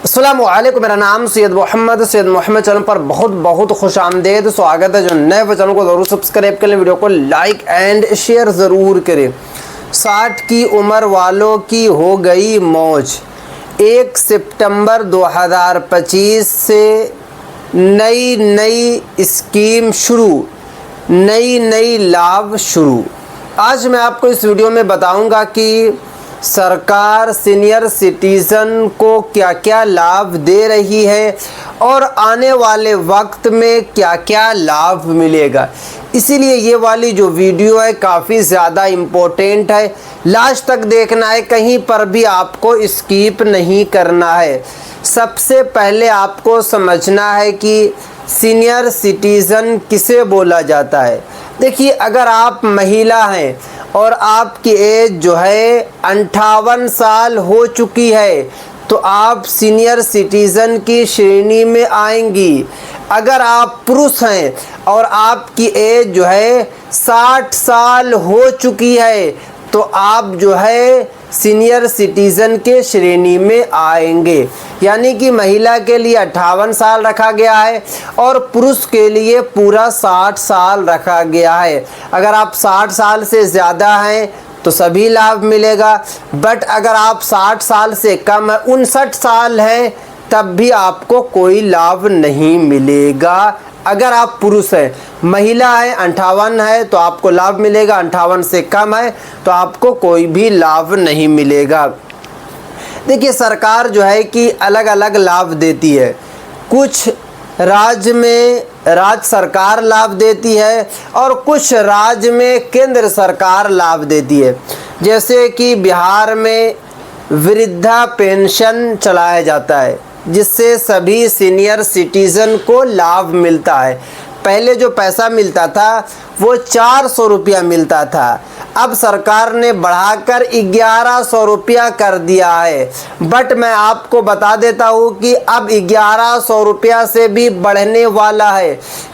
अस्सलाम वालेकुम, मेरा नाम सैयद मोहम्मद चैनल पर बहुत बहुत खुश आमदेद स्वागत है। जो नए चैनल को ज़रूर सब्सक्राइब करें, वीडियो को लाइक एंड शेयर ज़रूर करें। 60 की उम्र वालों की हो गई मौज। 1 सितंबर 2025 से नई स्कीम शुरू, नई लाभ शुरू। आज मैं आपको इस वीडियो में बताऊंगा कि सरकार सीनियर सिटीज़न को क्या क्या लाभ दे रही है और आने वाले वक्त में क्या क्या लाभ मिलेगा। इसीलिए ये वाली जो वीडियो है काफ़ी ज़्यादा इम्पोर्टेंट है, लास्ट तक देखना है, कहीं पर भी आपको स्किप नहीं करना है। सबसे पहले आपको समझना है कि सीनियर सिटीज़न किसे बोला जाता है। देखिए, अगर आप महिला हैं और आपकी एज जो है 58 साल हो चुकी है तो आप सीनियर सिटीज़न की श्रेणी में आएंगी। अगर आप पुरुष हैं और आपकी एज जो है 60 साल हो चुकी है तो आप जो है सीनियर सिटीज़न के श्रेणी में आएंगे। यानी कि महिला के लिए 58 साल रखा गया है और पुरुष के लिए पूरा 60 साल रखा गया है। अगर आप 60 साल से ज़्यादा हैं तो सभी लाभ मिलेगा, बट अगर आप 60 साल से कम है, 59 साल हैं, तब भी आपको कोई लाभ नहीं मिलेगा। अगर आप पुरुष हैं, महिला है 58 है तो आपको लाभ मिलेगा, 58 से कम है तो आपको कोई भी लाभ नहीं मिलेगा। देखिए, सरकार जो है कि अलग अलग लाभ देती है। कुछ राज्य में राज्य सरकार लाभ देती है और कुछ राज्य में केंद्र सरकार लाभ देती है। जैसे कि बिहार में वृद्धा पेंशन चलाया जाता है जिससे सभी सीनियर सिटीज़न को लाभ मिलता है। पहले जो पैसा मिलता था वो 400 रुपया मिलता था, अब सरकार ने बढ़ाकर 1100 रुपया कर दिया है। बट मैं आपको बता देता हूँ कि अब 1100 रुपया से भी बढ़ने वाला है,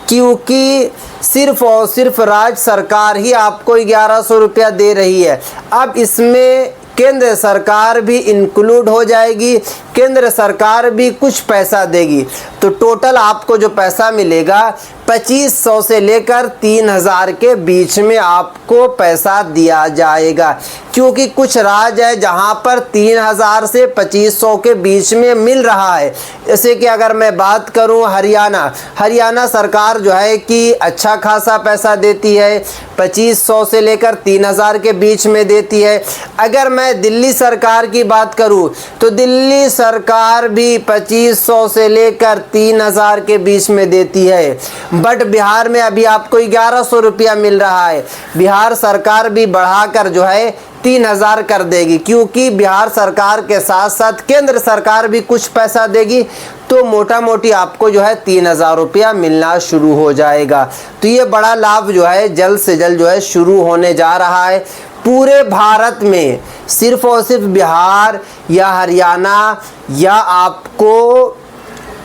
क्योंकि सिर्फ और सिर्फ राज्य सरकार ही आपको 1100 रुपया दे रही है। अब इसमें केंद्र सरकार भी इंक्लूड हो जाएगी, केंद्र सरकार भी कुछ पैसा देगी, तो टोटल आपको जो पैसा मिलेगा 2500 से लेकर 3000 के बीच में आपको पैसा दिया जाएगा। क्योंकि कुछ राज्य है जहां पर 3000 से 2500 के बीच में मिल रहा है। जैसे कि अगर मैं बात करूं हरियाणा सरकार जो है कि अच्छा खासा पैसा देती है, 2500 से लेकर 3000 के बीच में देती है। अगर मैं दिल्ली सरकार की बात करूं तो दिल्ली सरकार भी 2500 से लेकर 3000 के बीच में देती है। बट बिहार में अभी आपको 1100 रुपया मिल रहा है। बिहार सरकार भी बढ़ाकर जो है 3000 कर देगी, क्योंकि बिहार सरकार के साथ साथ केंद्र सरकार भी कुछ पैसा देगी, तो मोटा मोटी आपको जो है 3000 रुपया मिलना शुरू हो जाएगा। तो ये बड़ा लाभ जो है जल्द से जल्द जो है शुरू होने जा रहा है पूरे भारत में। सिर्फ और सिर्फ बिहार या हरियाणा या आपको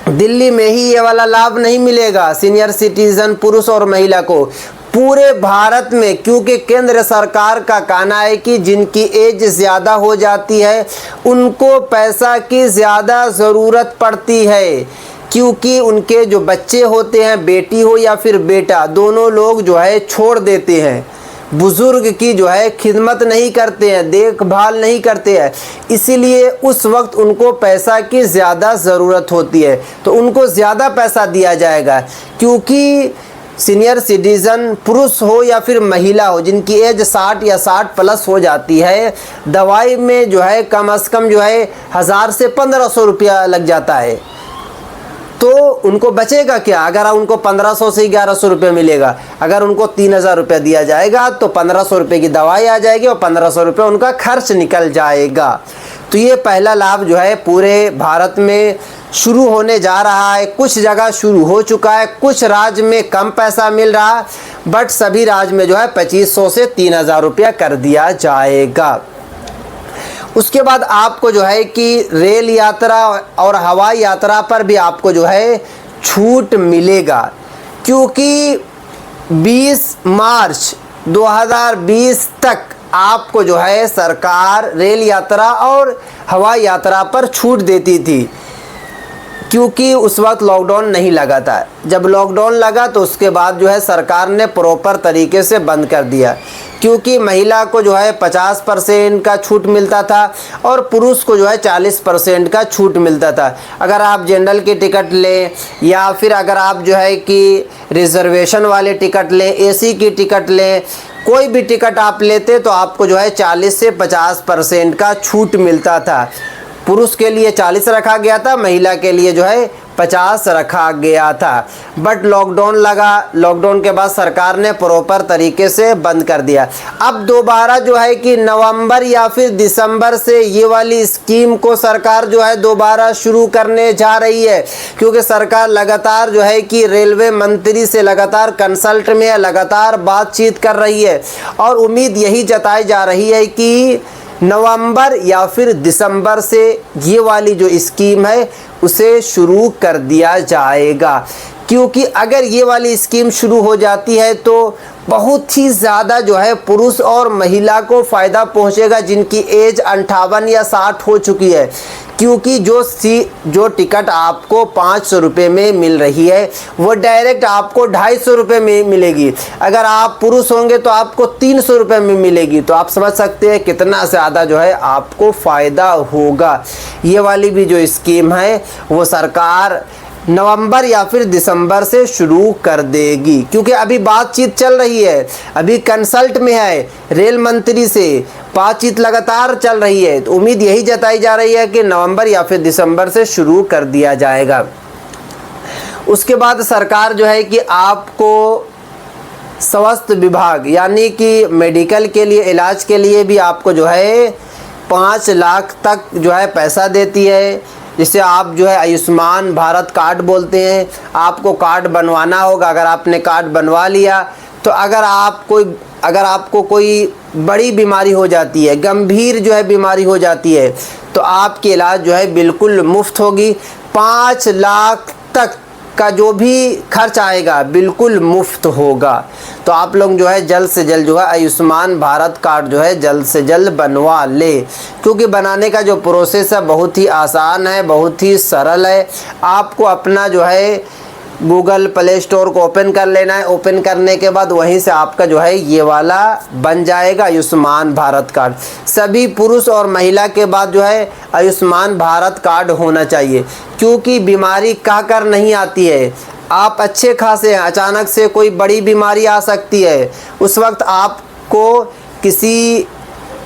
दिल्ली में ही ये वाला लाभ नहीं मिलेगा सीनियर सिटीज़न पुरुष और महिला को, पूरे भारत में। क्योंकि केंद्र सरकार का कहना है कि जिनकी एज ज़्यादा हो जाती है उनको पैसा की ज़्यादा ज़रूरत पड़ती है, क्योंकि उनके जो बच्चे होते हैं, बेटी हो या फिर बेटा, दोनों लोग जो है छोड़ देते हैं, बुज़ुर्ग की जो है खिदमत नहीं करते हैं, देखभाल नहीं करते हैं। इसीलिए उस वक्त उनको पैसा की ज़्यादा ज़रूरत होती है, तो उनको ज़्यादा पैसा दिया जाएगा। क्योंकि सीनियर सिटीज़न पुरुष हो या फिर महिला हो जिनकी एज 60 या 60 प्लस हो जाती है, दवाई में जो है कम से कम जो है 1000 से 1500 रुपया लग जाता है। तो उनको बचेगा क्या अगर उनको 1500 से 1100 रुपये मिलेगा। अगर उनको 3000 रुपया दिया जाएगा तो 1500 रुपये की दवाई आ जाएगी और 1500 रुपये उनका खर्च निकल जाएगा। तो ये पहला लाभ जो है पूरे भारत में शुरू होने जा रहा है। कुछ जगह शुरू हो चुका है, कुछ राज्य में कम पैसा मिल रहा है, बट सभी राज्य में जो है 2500 से 3000 रुपया कर दिया जाएगा। उसके बाद आपको जो है कि रेल यात्रा और हवाई यात्रा पर भी आपको जो है छूट मिलेगा, क्योंकि 20 मार्च 2020 तक आपको जो है सरकार रेल यात्रा और हवाई यात्रा पर छूट देती थी। क्योंकि उस वक्त लॉकडाउन नहीं लगा था। जब लॉकडाउन लगा तो उसके बाद जो है सरकार ने प्रॉपर तरीके से बंद कर दिया, क्योंकि महिला को जो है 50% का छूट मिलता था और पुरुष को जो है 40% का छूट मिलता था। अगर आप जनरल की टिकट लें या फिर अगर आप जो है कि रिजर्वेशन वाले टिकट लें, एसी की टिकट लें, कोई भी टिकट आप लेते तो आपको जो है 40 से 50% का छूट मिलता था। पुरुष के लिए 40 रखा गया था, महिला के लिए जो है 50 रखा गया था। बट लॉकडाउन लगा, लॉकडाउन के बाद सरकार ने प्रॉपर तरीके से बंद कर दिया। अब दोबारा जो है कि नवंबर या फिर दिसंबर से ये वाली स्कीम को सरकार जो है दोबारा शुरू करने जा रही है, क्योंकि सरकार लगातार जो है कि रेलवे मंत्री से लगातार कंसल्ट में है, लगातार बातचीत कर रही है और उम्मीद यही जताई जा रही है कि नवंबर या फिर दिसंबर से ये वाली जो स्कीम है उसे शुरू कर दिया जाएगा। क्योंकि अगर ये वाली स्कीम शुरू हो जाती है तो बहुत ही ज़्यादा जो है पुरुष और महिला को फ़ायदा पहुंचेगा जिनकी एज 58 या 60 हो चुकी है। क्योंकि जो टिकट आपको 500 रुपये में मिल रही है वो डायरेक्ट आपको 250 रुपये में मिलेगी। अगर आप पुरुष होंगे तो आपको 300 रुपये में मिलेगी। तो आप समझ सकते हैं कितना ज़्यादा जो है आपको फ़ायदा होगा। ये वाली भी जो स्कीम है वो सरकार नवंबर या फिर दिसंबर से शुरू कर देगी, क्योंकि अभी बातचीत चल रही है, अभी कंसल्ट में है, रेल मंत्री से बातचीत लगातार चल रही है। तो उम्मीद यही जताई जा रही है कि नवंबर या फिर दिसंबर से शुरू कर दिया जाएगा। उसके बाद सरकार जो है कि आपको स्वास्थ्य विभाग यानी कि मेडिकल के लिए, इलाज के लिए भी आपको जो है 5 लाख तक जो है पैसा देती है, जिसे आप जो है आयुष्मान भारत कार्ड बोलते हैं। आपको कार्ड बनवाना होगा। अगर आपने कार्ड बनवा लिया तो अगर आपको कोई बड़ी बीमारी हो जाती है, गंभीर जो है बीमारी हो जाती है, तो आपकी इलाज जो है बिल्कुल मुफ्त होगी। 5 लाख तक का जो भी खर्च आएगा बिल्कुल मुफ्त होगा। तो आप लोग जो है जल्द से जल्द जो है आयुष्मान भारत कार्ड जो है जल्द से जल्द बनवा ले, क्योंकि बनाने का जो प्रोसेस है बहुत ही आसान है, बहुत ही सरल है। आपको अपना जो है गूगल प्ले स्टोर को ओपन कर लेना है। ओपन करने के बाद वहीं से आपका जो है ये वाला बन जाएगा आयुष्मान भारत कार्ड। सभी पुरुष और महिला के बाद जो है आयुष्मान भारत कार्ड होना चाहिए, क्योंकि बीमारी कहकर नहीं आती है। आप अच्छे खासे हैं, अचानक से कोई बड़ी बीमारी आ सकती है, उस वक्त आपको किसी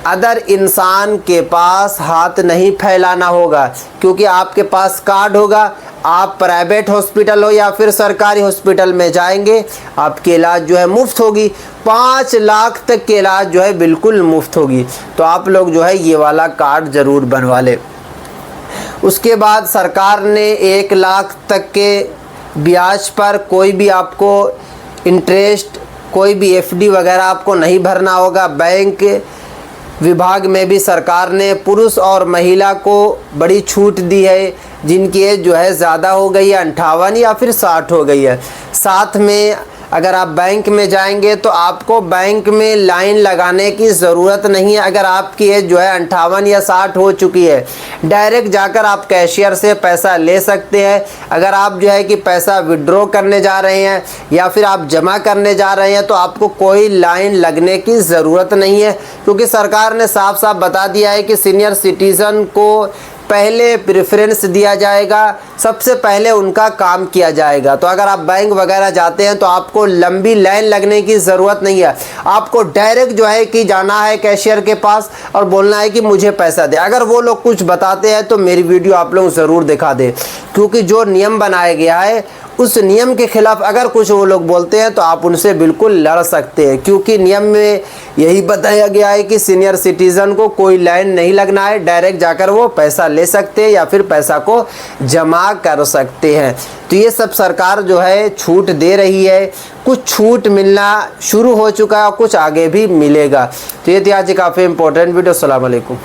अदर इंसान के पास हाथ नहीं फैलाना होगा, क्योंकि आपके पास कार्ड होगा। आप प्राइवेट हॉस्पिटल हो या फिर सरकारी हॉस्पिटल में जाएंगे, आपकी इलाज जो है मुफ्त होगी। 5 लाख तक के इलाज जो है बिल्कुल मुफ्त होगी। तो आप लोग जो है ये वाला कार्ड ज़रूर बनवा लें। उसके बाद सरकार ने 1 लाख तक के ब्याज पर कोई भी आपको इंटरेस्ट, कोई भी एफडी वगैरह आपको नहीं भरना होगा। बैंक विभाग में भी सरकार ने पुरुष और महिला को बड़ी छूट दी है, जिनकी एज जो है ज़्यादा हो गई है, 58 या फिर 60 हो गई है। साथ में अगर आप बैंक में जाएंगे तो आपको बैंक में लाइन लगाने की ज़रूरत नहीं है। अगर आपकी एज जो है 58 या 60 हो चुकी है, डायरेक्ट जाकर आप कैशियर से पैसा ले सकते हैं। अगर आप जो है कि पैसा विड्रॉ करने जा रहे हैं या फिर आप जमा करने जा रहे हैं तो आपको कोई लाइन लगने की ज़रूरत नहीं है, क्योंकि सरकार ने साफ साफ बता दिया है कि सीनियर सिटीज़न को पहले प्रेफरेंस दिया जाएगा, सबसे पहले उनका काम किया जाएगा। तो अगर आप बैंक वगैरह जाते हैं तो आपको लंबी लाइन लगने की ज़रूरत नहीं है। आपको डायरेक्ट जो है कि जाना है कैशियर के पास और बोलना है कि मुझे पैसा दे। अगर वो लोग कुछ बताते हैं तो मेरी वीडियो आप लोग ज़रूर दिखा दें, क्योंकि जो नियम बनाया गया है उस नियम के खिलाफ अगर कुछ वो लोग बोलते हैं तो आप उनसे बिल्कुल लड़ सकते हैं, क्योंकि नियम में यही बताया गया है कि सीनियर सिटीज़न को कोई लाइन नहीं लगना है, डायरेक्ट जाकर वो पैसा ले सकते हैं या फिर पैसा को जमा कर सकते हैं। तो ये सब सरकार जो है छूट दे रही है। कुछ छूट मिलना शुरू हो चुका है और कुछ आगे भी मिलेगा। तो ये थी आज काफ़ी इंपॉर्टेंट वीडियो। अस्सलाम वालेकुम।